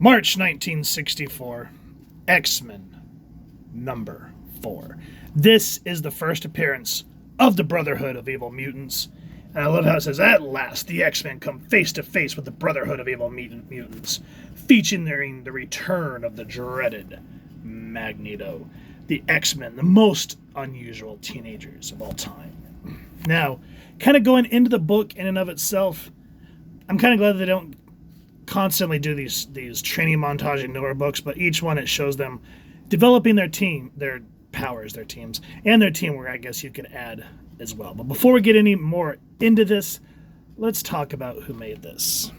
March 1964, X-Men number 4. This is the first appearance of the Brotherhood of Evil Mutants. And I love how it says, at last, the X-Men come face to face with the Brotherhood of Evil Mutants, featuring the return of the dreaded Magneto. The X-Men, the most unusual teenagers of all time. Now, kind of going into the book in and of itself, I'm kind of glad they don't constantly do these training montage in newer books, but each one it shows them developing their team, their powers, their teams, and their teamwork, I guess you could add as well. But before we get any more into this, let's talk about who made this.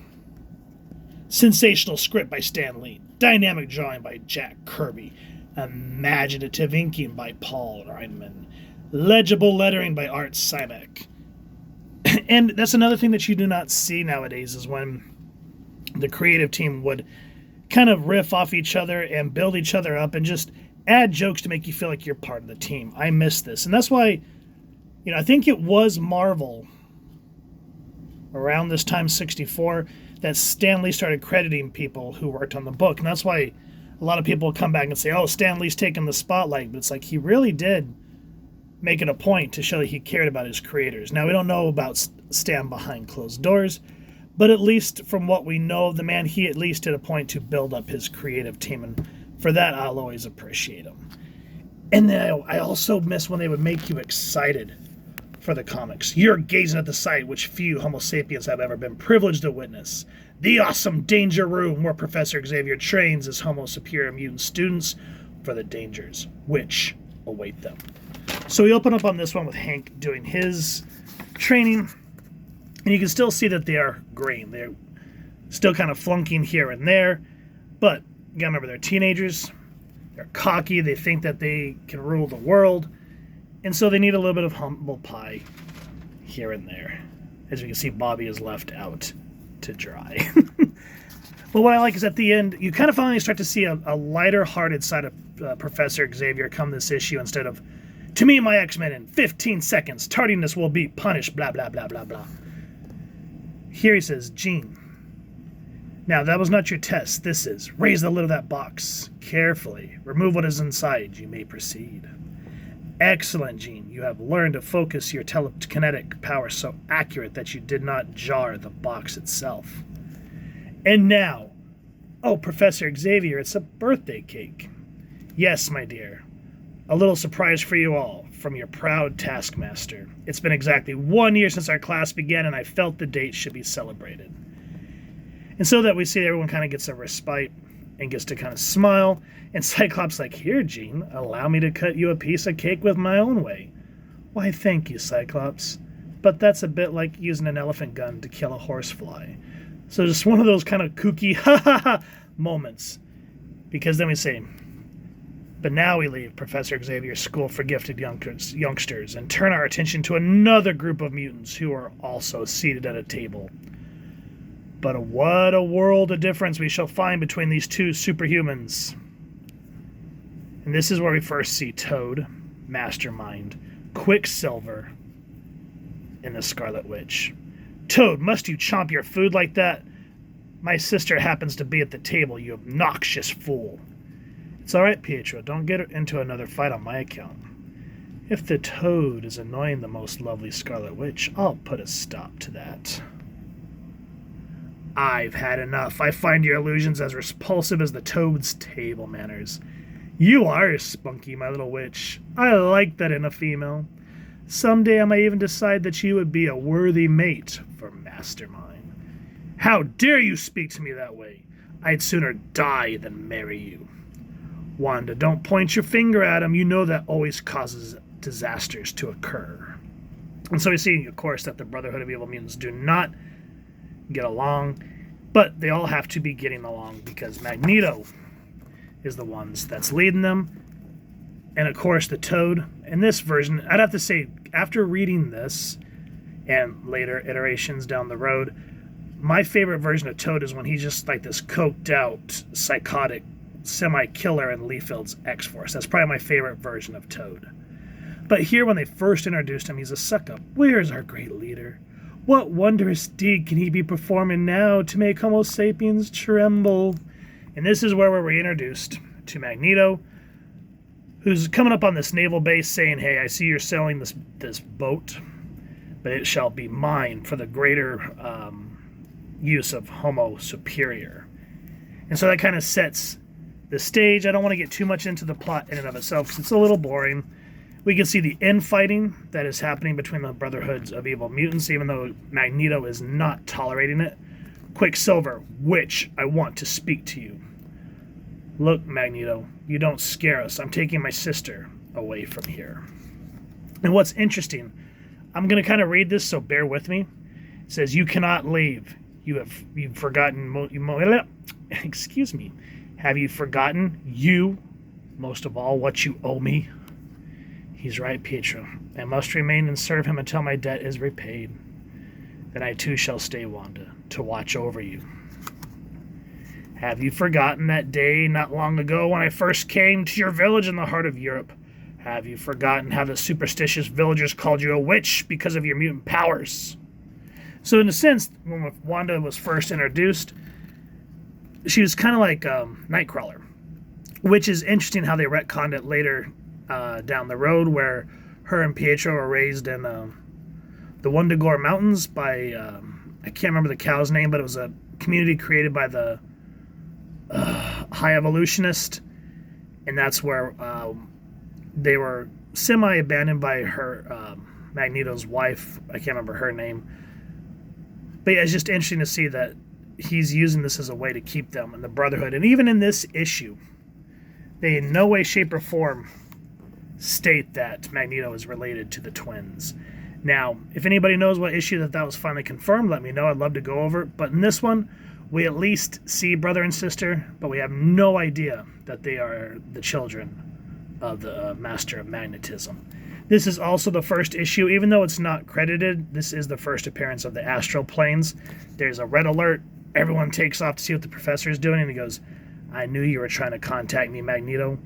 Sensational script by Stan Lee, dynamic drawing by Jack Kirby, imaginative inking by Paul Reinman, legible lettering by Art Simek. And that's another thing that you do not see nowadays, is when the creative team would kind of riff off each other and build each other up and just add jokes to make you feel like you're part of the team. I miss this. And that's why, I think it was Marvel around this time, 64, that Stan Lee started crediting people who worked on the book. And that's why a lot of people come back and say, oh, Stan Lee's taking the spotlight. But it's like he really did make it a point to show that he cared about his creators. Now, we don't know about Stan behind closed doors, but at least from what we know of the man, he at least did a point to build up his creative team, and for that, I'll always appreciate him. And then I also miss when they would make you excited for the comics. You're gazing at the sight which few Homo sapiens have ever been privileged to witness. The awesome danger room where Professor Xavier trains his Homo superior mutant students for the dangers which await them. So we open up on this one with Hank doing his training, and you can still see that they are green. They're still kind of flunking here and there, but you gotta remember, they're teenagers, they're cocky, they think that they can rule the world, and so they need a little bit of humble pie here and there. As you can see, Bobby is left out to dry. But what I like is at the end, you kind of finally start to see a lighter-hearted side of Professor Xavier come this issue, instead of, to meet my X-Men in 15 seconds, tardiness will be punished, blah, blah, blah, blah, blah. Here he says, Jean, now that was not your test. This is, raise the lid of that box carefully. Remove what is inside. You may proceed. Excellent, Jean. You have learned to focus your telekinetic power so accurate that you did not jar the box itself. And now, oh, Professor Xavier, it's a birthday cake. Yes, my dear. A little surprise for you all, from your proud taskmaster. It's been exactly 1 year since our class began, and I felt the date should be celebrated. And so that we see everyone kind of gets a respite and gets to kind of smile. And Cyclops like, here, Jean, allow me to cut you a piece of cake with my own way. Why, thank you, Cyclops. But that's a bit like using an elephant gun to kill a horsefly. So just one of those kind of kooky ha-ha-ha moments. Because then we say, but now we leave Professor Xavier's school for gifted youngsters and turn our attention to another group of mutants who are also seated at a table. But what a world of difference we shall find between these two superhumans. And this is where we first see Toad, Mastermind, Quicksilver, and the Scarlet Witch. Toad, must you chomp your food like that? My sister happens to be at the table, you obnoxious fool. It's all right, Pietro. Don't get into another fight on my account. If the Toad is annoying the most lovely Scarlet Witch, I'll put a stop to that. I've had enough. I find your illusions as repulsive as the Toad's table manners. You are spunky, my little witch. I like that in a female. Someday I might even decide that you would be a worthy mate for Mastermind. How dare you speak to me that way? I'd sooner die than marry you. Wanda, don't point your finger at him. You know that always causes disasters to occur. And so we see, of course, that the Brotherhood of Evil Mutants do not get along, but they all have to be getting along because Magneto is the ones that's leading them. And of course, the Toad. In this version, I'd have to say, after reading this and later iterations down the road, my favorite version of Toad is when he's just like this coked out, psychotic semi-killer in Liefield's X-Force. That's probably my favorite version of Toad. But here, when they first introduced him, he's a suck-up. Where's our great leader? What wondrous deed can he be performing now to make Homo sapiens tremble? And this is where we're reintroduced to Magneto, who's coming up on this naval base saying, hey, I see you're sailing this boat, but it shall be mine for the greater use of Homo Superior. And so that kind of sets the stage. I don't want to get too much into the plot in and of itself because it's a little boring. We can see the infighting that is happening between the Brotherhoods of Evil Mutants, even though Magneto is not tolerating it. Quicksilver, Witch, I want to speak to you. Look, Magneto, you don't scare us. I'm taking my sister away from here. And what's interesting, I'm going to kind of read this, so bear with me. It says, you cannot leave. You've forgotten, excuse me, have you forgotten, you, most of all, what you owe me? He's right, Pietro. I must remain and serve him until my debt is repaid. Then I too shall stay, Wanda, to watch over you. Have you forgotten that day not long ago when I first came to your village in the heart of Europe? Have you forgotten how the superstitious villagers called you a witch because of your mutant powers? So in a sense, when Wanda was first introduced, she was kind of like Nightcrawler, which is interesting how they retconned it later down the road, where her and Pietro are raised in the Wundagore Mountains by, I can't remember the cow's name, but it was a community created by the High Evolutionist, and that's where they were semi-abandoned by her, Magneto's wife. I can't remember her name. But yeah, it's just interesting to see that he's using this as a way to keep them in the Brotherhood. And even in this issue, they in no way, shape, or form state that Magneto is related to the twins. Now, if anybody knows what issue that was finally confirmed, let me know. I'd love to go over it. But in this one, we at least see brother and sister, but we have no idea that they are the children of the Master of Magnetism. This is also the first issue. Even though it's not credited, this is the first appearance of the Astral Planes. There's a red alert. Everyone takes off to see what the professor is doing, and he goes, I knew you were trying to contact me, Magneto.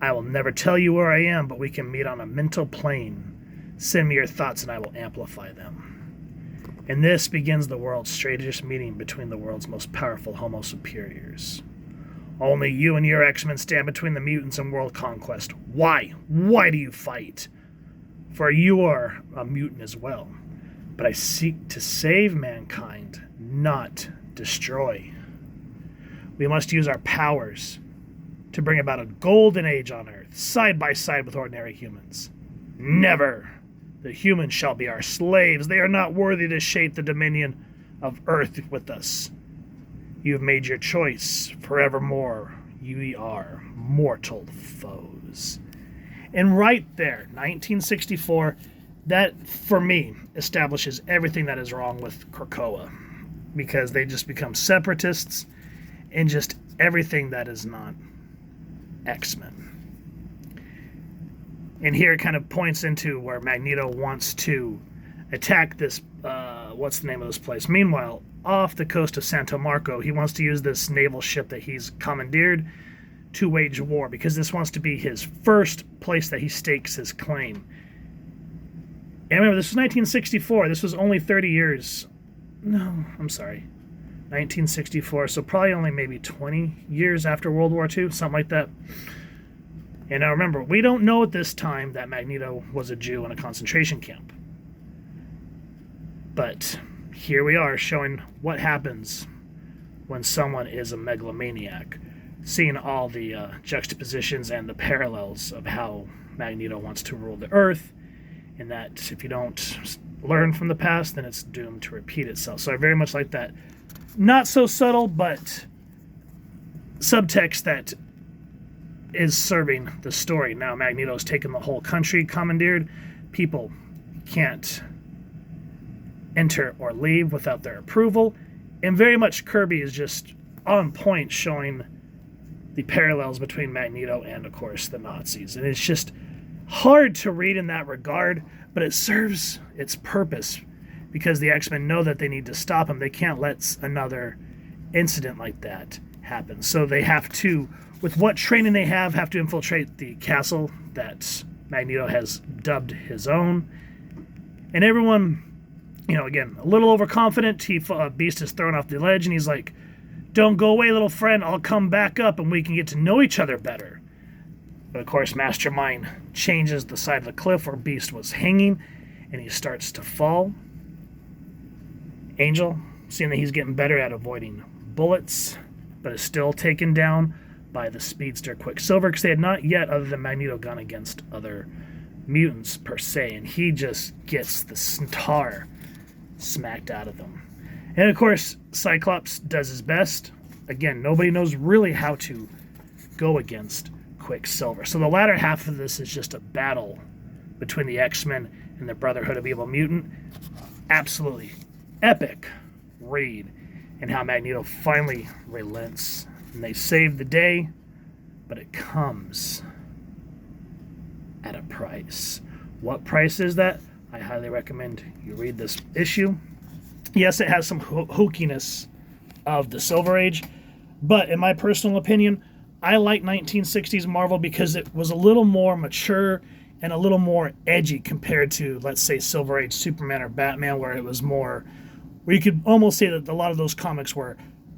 I will never tell you where I am, but we can meet on a mental plane. Send me your thoughts and I will amplify them. And this begins the world's strangest meeting between the world's most powerful Homo Superiors. Only you and your X-Men stand between the mutants and world conquest. Why? Why do you fight? For you are a mutant as well. But I seek to save mankind, not destroy. We must use our powers to bring about a golden age on Earth, side by side with ordinary humans. Never! The humans shall be our slaves. They are not worthy to shape the dominion of Earth with us. You have made your choice. Forevermore, you are mortal foes. And right there, 1964, that, for me, establishes everything that is wrong with Krakoa. Because they just become separatists and just everything that is not X-Men. And here it kind of points into where Magneto wants to attack this, what's the name of this place? Meanwhile, off the coast of Santo Marco, he wants to use this naval ship that he's commandeered to wage war, because this wants to be his first place that he stakes his claim. And remember, this was 1964. This was only 30 years. No, I'm sorry. 1964, so probably only maybe 20 years after World War II, something like that. And now remember, we don't know at this time that Magneto was a Jew in a concentration camp. But here we are showing what happens when someone is a megalomaniac, seeing all the juxtapositions and the parallels of how Magneto wants to rule the Earth, and that if you don't learn from the past, then it's doomed to repeat itself. So I very much like that. Not so subtle, but subtext that is serving the story. Now Magneto's taken the whole country, commandeered. People can't enter or leave without their approval. And very much Kirby is just on point, showing the parallels between Magneto and, of course, the Nazis. And it's just hard to read in that regard, but it serves its purpose, because the X-Men know that they need to stop him. They can't let another incident like that happen. So they have to, with what training they have to infiltrate the castle that Magneto has dubbed his own. And everyone, again, a little overconfident. Beast is thrown off the ledge, and he's like, Don't go away, little friend. I'll come back up and we can get to know each other better. But of course, Mastermind changes the side of the cliff where Beast was hanging, and he starts to fall. Angel, seeing that he's getting better at avoiding bullets, but is still taken down by the speedster Quicksilver, because they had not yet, other than Magneto, gone against other mutants per se, and he just gets the tar smacked out of them. And of course, Cyclops does his best. Again, nobody knows really how to go against Quicksilver. So the latter half of this is just a battle between the X-Men and the Brotherhood of Evil Mutant. Absolutely epic read, and how Magneto finally relents. And they save the day, but it comes at a price. What price is that? I highly recommend you read this issue. Yes, it has some hookiness of the Silver Age, but in my personal opinion, I like 1960s Marvel because it was a little more mature and a little more edgy compared to, let's say, Silver Age Superman or Batman, where it was more, where you could almost say that a lot of those comics were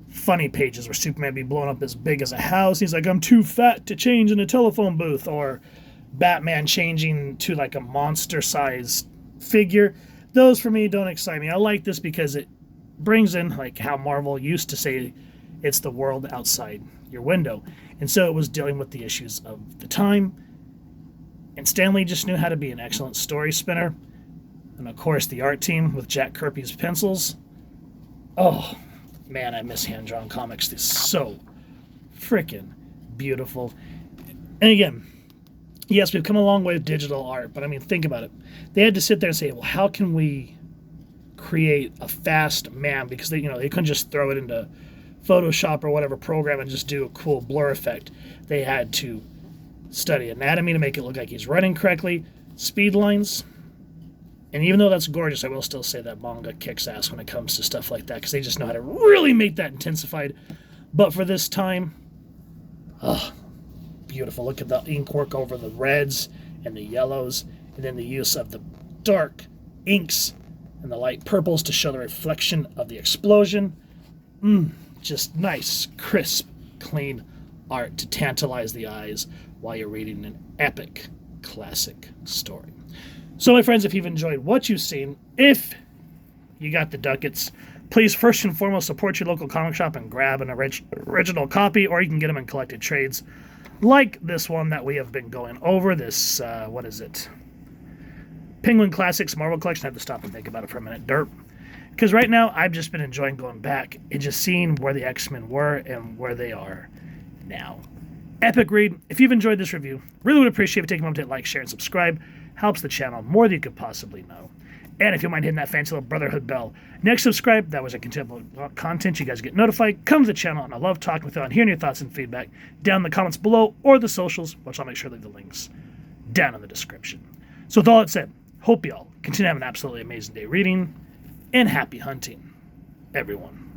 funny pages where Superman be blown up as big as a house. He's like, I'm too fat to change in a telephone booth. Or Batman changing to like a monster-sized figure. Those, for me, don't excite me. I like this because it brings in like how Marvel used to say it's the world outside your window. And so it was dealing with the issues of the time. And Stan Lee just knew how to be an excellent story spinner. And of course, the art team with Jack Kirby's pencils. Oh, man, I miss hand-drawn comics. They're so freaking beautiful. And again, yes, we've come a long way with digital art, but I mean, think about it. They had to sit there and say, well, how can we create a fast man? Because they couldn't just throw it into Photoshop or whatever program and just do a cool blur effect. They had to study anatomy to make it look like he's running correctly, speed lines. And even though that's gorgeous, I will still say that manga kicks ass when it comes to stuff like that, because they just know how to really make that intensified. But for this time, beautiful. Look at the ink work over the reds and the yellows, and then the use of the dark inks and the light purples to show the reflection of the explosion. Just nice, crisp, clean art to tantalize the eyes while you're reading an epic classic story. So, my friends, if you've enjoyed what you've seen, if you got the ducats, please first and foremost support your local comic shop and grab an original copy, or you can get them in collected trades like this one that we have been going over. This, what is it? Penguin Classics Marvel Collection. I have to stop and think about it for a minute. Derp. Because right now, I've just been enjoying going back and just seeing where the X-Men were and where they are now. Epic read. If you've enjoyed this review, really would appreciate if you take a moment to hit like, share, and subscribe. Helps the channel more than you could possibly know. And if you mind hitting that fancy little Brotherhood bell next subscribe, that was a continual content. You guys get notified. Come to the channel, and I love talking with you and hearing your thoughts and feedback down in the comments below or the socials, which I'll make sure to leave the links down in the description. So with all that said, hope y'all continue to have an absolutely amazing day reading, and happy hunting, everyone.